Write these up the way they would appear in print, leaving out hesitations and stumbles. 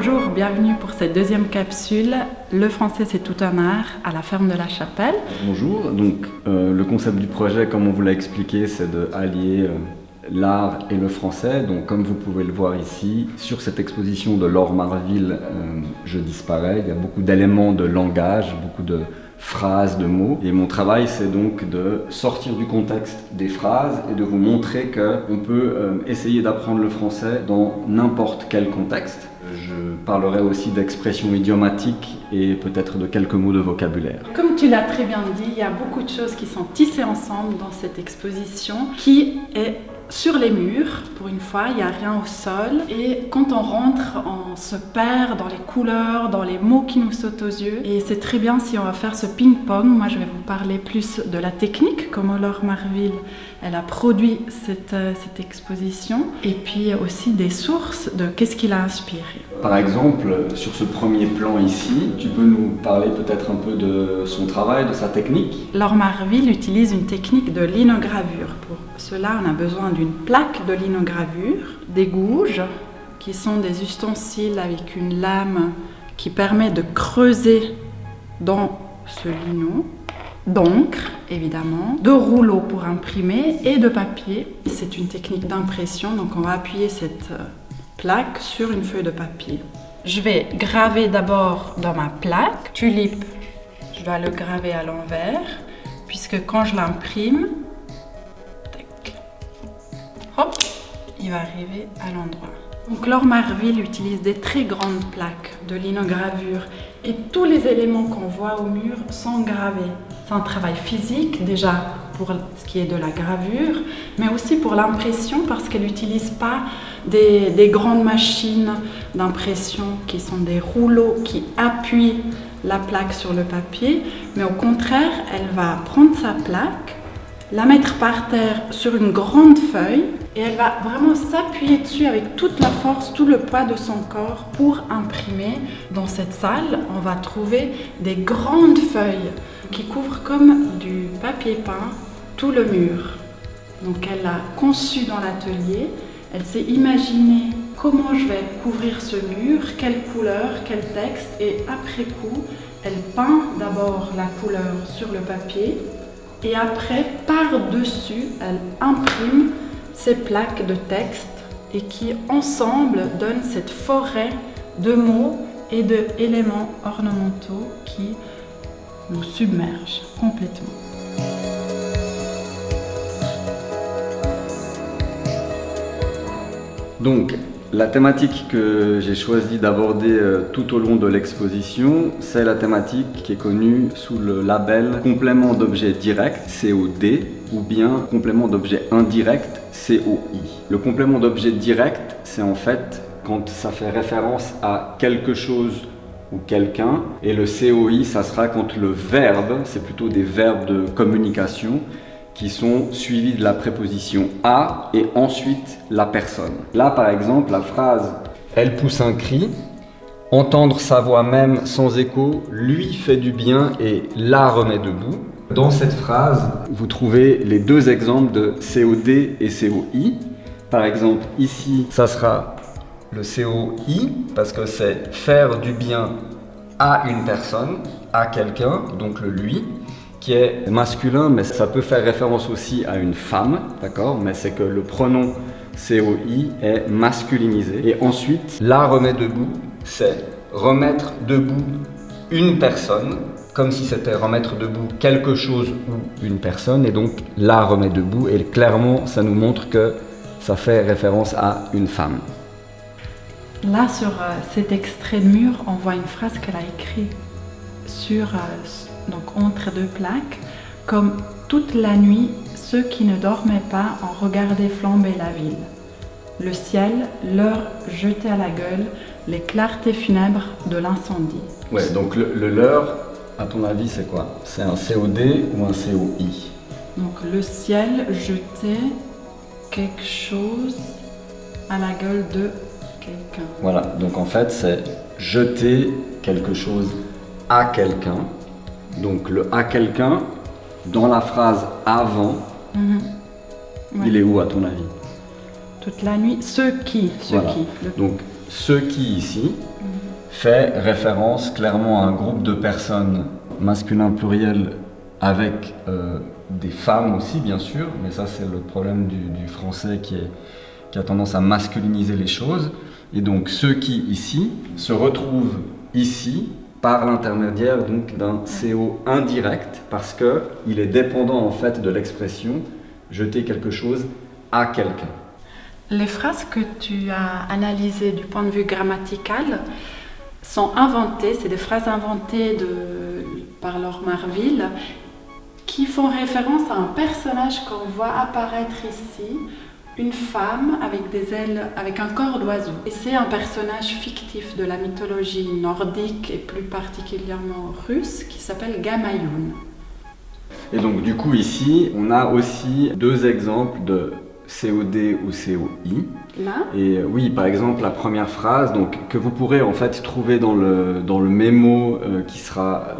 Bonjour, bienvenue pour cette deuxième capsule. Le français, c'est tout un art à la ferme de la Chapelle. Bonjour, donc le concept du projet, comme on vous l'a expliqué, c'est d'allier l'art et le français. Donc comme vous pouvez le voir ici, sur cette exposition de Laure Marville, Je disparais, il y a beaucoup d'éléments de langage, beaucoup de phrases, de mots. Et mon travail, c'est donc de sortir du contexte des phrases et de vous montrer qu'on peut essayer d'apprendre le français dans n'importe quel contexte. Je parlerai aussi d'expressions idiomatiques et peut-être de quelques mots de vocabulaire. Comme tu l'as très bien dit, il y a beaucoup de choses qui sont tissées ensemble dans cette exposition qui est sur les murs. Pour une fois, il n'y a rien au sol. Et quand on rentre, on se perd dans les couleurs, dans les mots qui nous sautent aux yeux. Et c'est très bien si on va faire ce ping-pong. Moi, je vais vous parler plus de la technique, comment Laure Marville elle a produit cette exposition. Et puis aussi des sources de qu'est-ce qui l'a inspiré. Par exemple, sur ce premier plan ici, tu peux nous parler peut-être un peu de son travail, de sa technique? Laure Marville utilise une technique de linogravure. Pour cela, on a besoin d'une plaque de linogravure, des gouges, qui sont des ustensiles avec une lame qui permet de creuser dans ce lino, d'encre, évidemment, de rouleaux pour imprimer et de papier. C'est une technique d'impression, donc on va appuyer cette plaque sur une feuille de papier. Je vais graver d'abord dans ma plaque. Tulipe, je dois le graver à l'envers, puisque quand je l'imprime, hop, il va arriver à l'endroit. Donc Laure Marville utilise des très grandes plaques de linogravure et tous les éléments qu'on voit au mur sont gravés. C'est un travail physique déjà pour ce qui est de la gravure, mais aussi pour l'impression parce qu'elle n'utilise pas des grandes machines d'impression qui sont des rouleaux qui appuient la plaque sur le papier, mais au contraire, elle va prendre sa plaque, la mettre par terre sur une grande feuille et elle va vraiment s'appuyer dessus avec toute la force, tout le poids de son corps pour imprimer. Dans cette salle, on va trouver des grandes feuilles qui couvrent comme du papier peint tout le mur. Donc elle a conçu dans l'atelier, elle s'est imaginé comment je vais couvrir ce mur, quelle couleur, quel texte, et après coup, elle peint d'abord la couleur sur le papier et après, par-dessus, elle imprime ces plaques de texte et qui, ensemble, donnent cette forêt de mots et d'éléments ornementaux qui nous submergent complètement. Donc, la thématique que j'ai choisi d'aborder tout au long de l'exposition, c'est la thématique qui est connue sous le label complément d'objet direct, COD, ou bien complément d'objet indirect, COI. Le complément d'objet direct, c'est en fait quand ça fait référence à quelque chose ou quelqu'un, et le COI, ça sera quand le verbe, c'est plutôt des verbes de communication, qui sont suivis de la préposition à et ensuite la personne. Là, par exemple, la phrase « Elle pousse un cri », entendre sa voix même sans écho lui fait du bien et la remet debout. Dans cette phrase, vous trouvez les deux exemples de COD et COI. Par exemple, ici, ça sera le COI parce que c'est faire du bien à une personne, à quelqu'un, donc le lui, qui est masculin, mais ça peut faire référence aussi à une femme, d'accord? Mais c'est que le pronom COI est masculinisé. Et ensuite, la remet debout, c'est remettre debout une personne, comme si c'était remettre debout quelque chose ou une personne, et donc la remet debout, et clairement, ça nous montre que ça fait référence à une femme. Là, sur cet extrait de mur, on voit une phrase qu'elle a écrite sur... donc entre deux plaques, comme toute la nuit, ceux qui ne dormaient pas en regardaient flamber la ville. Le ciel leur jetait à la gueule les clartés funèbres de l'incendie. Ouais, donc le leur, à ton avis, c'est quoi? C'est un COD ou un COI? Donc le ciel jetait quelque chose à la gueule de quelqu'un. Voilà, donc en fait, c'est jeter quelque chose à quelqu'un. Donc le à quelqu'un, dans la phrase avant, Ouais. il est où à ton avis? Toute la nuit, ceux qui. Donc ceux qui ici, fait référence clairement à un groupe de personnes masculin pluriel avec des femmes aussi bien sûr, mais ça c'est le problème du français qui a tendance à masculiniser les choses. Et donc ceux qui ici se retrouvent ici par l'intermédiaire donc d'un CO indirect parce qu'il est dépendant en fait de l'expression jeter quelque chose à quelqu'un. Les phrases que tu as analysées du point de vue grammatical sont inventées, c'est des phrases inventées par Laure Marville qui font référence à un personnage qu'on voit apparaître ici, une femme avec des ailes, avec un corps d'oiseau. Et c'est un personnage fictif de la mythologie nordique et plus particulièrement russe qui s'appelle Gamayoun. Et donc du coup ici, on a aussi deux exemples de COD ou COI. Là. Et oui, par exemple, la première phrase donc, que vous pourrez en fait trouver dans le mémo qui sera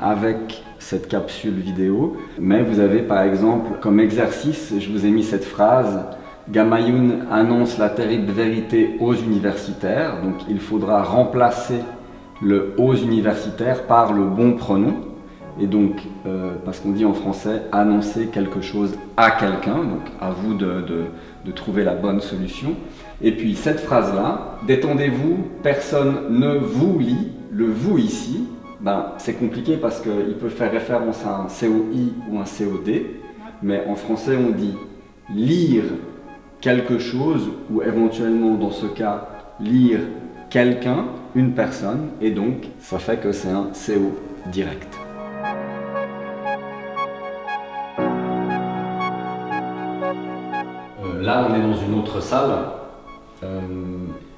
avec cette capsule vidéo. Mais vous avez par exemple comme exercice, je vous ai mis cette phrase « Gamayoun annonce la terrible vérité aux universitaires ». Donc il faudra remplacer le « aux universitaires » par le bon pronom. Et donc, parce qu'on dit en français « annoncer quelque chose à quelqu'un », donc à vous de trouver la bonne solution. Et puis cette phrase-là, « détendez-vous, personne ne vous lit », le « vous » ici, c'est compliqué parce qu'il peut faire référence à un COI ou un COD, mais en français on dit « lire quelque chose » ou éventuellement dans ce cas « lire quelqu'un », une personne, et donc ça fait que c'est un CO direct. Là, on est dans une autre salle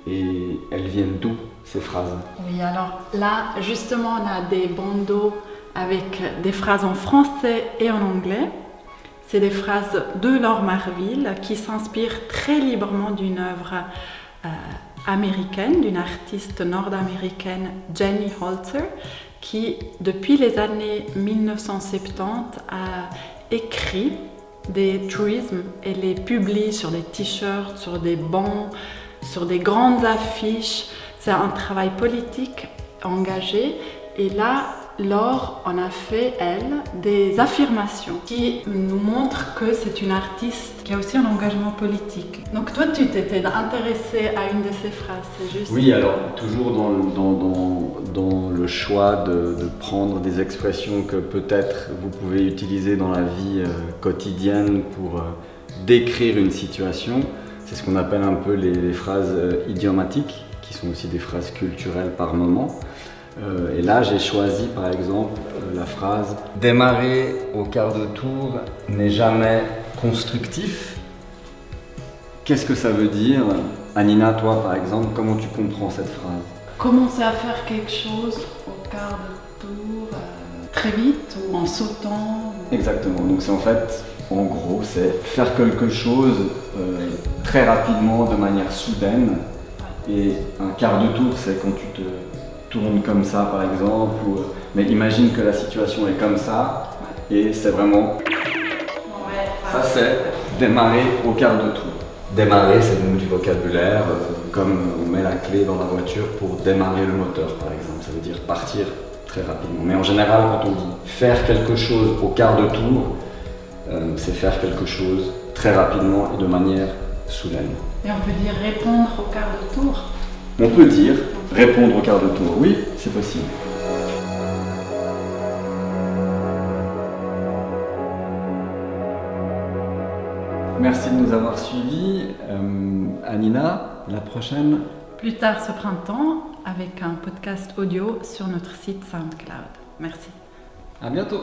et elles viennent d'où ces phrases? Oui, alors là, justement, on a des bandeaux avec des phrases en français et en anglais. C'est des phrases de Laure Marville qui s'inspirent très librement d'une œuvre américaine, d'une artiste nord-américaine, Jenny Holzer, qui, depuis les années 1970, a écrit des truismes et les publie sur des t-shirts, sur des bancs, sur des grandes affiches. C'est un travail politique engagé et là, Laure en a fait, elle, des affirmations qui nous montrent que c'est une artiste qui a aussi un engagement politique. Donc toi, tu t'étais intéressé à une de ces phrases, c'est juste? Oui, alors toujours dans le choix de prendre des expressions que peut-être vous pouvez utiliser dans la vie quotidienne pour décrire une situation. C'est ce qu'on appelle un peu les phrases idiomatiques, qui sont aussi des phrases culturelles par moment. Et là, j'ai choisi par exemple la phrase « Démarrer au quart de tour n'est jamais constructif ». Qu'est-ce que ça veut dire? Anina, toi par exemple, comment tu comprends cette phrase? Commencer à faire quelque chose au quart de tour, très vite ou en sautant. Exactement, donc c'est en fait, en gros, c'est faire quelque chose très rapidement, de manière soudaine. Et un quart de tour, c'est quand tu te tournes comme ça par exemple, mais imagine que la situation est comme ça, et c'est vraiment... Ça c'est démarrer au quart de tour. Démarrer, c'est donc du vocabulaire, comme on met la clé dans la voiture pour démarrer le moteur par exemple, ça veut dire partir très rapidement. Mais en général, quand on dit faire quelque chose au quart de tour, c'est faire quelque chose très rapidement et de manière soudaine. Et on peut dire répondre au quart de tour? On peut dire répondre au quart de tour, oui, c'est possible. Merci de nous avoir suivis. Anina, la prochaine? Plus tard ce printemps, avec un podcast audio sur notre site SoundCloud. Merci. À bientôt.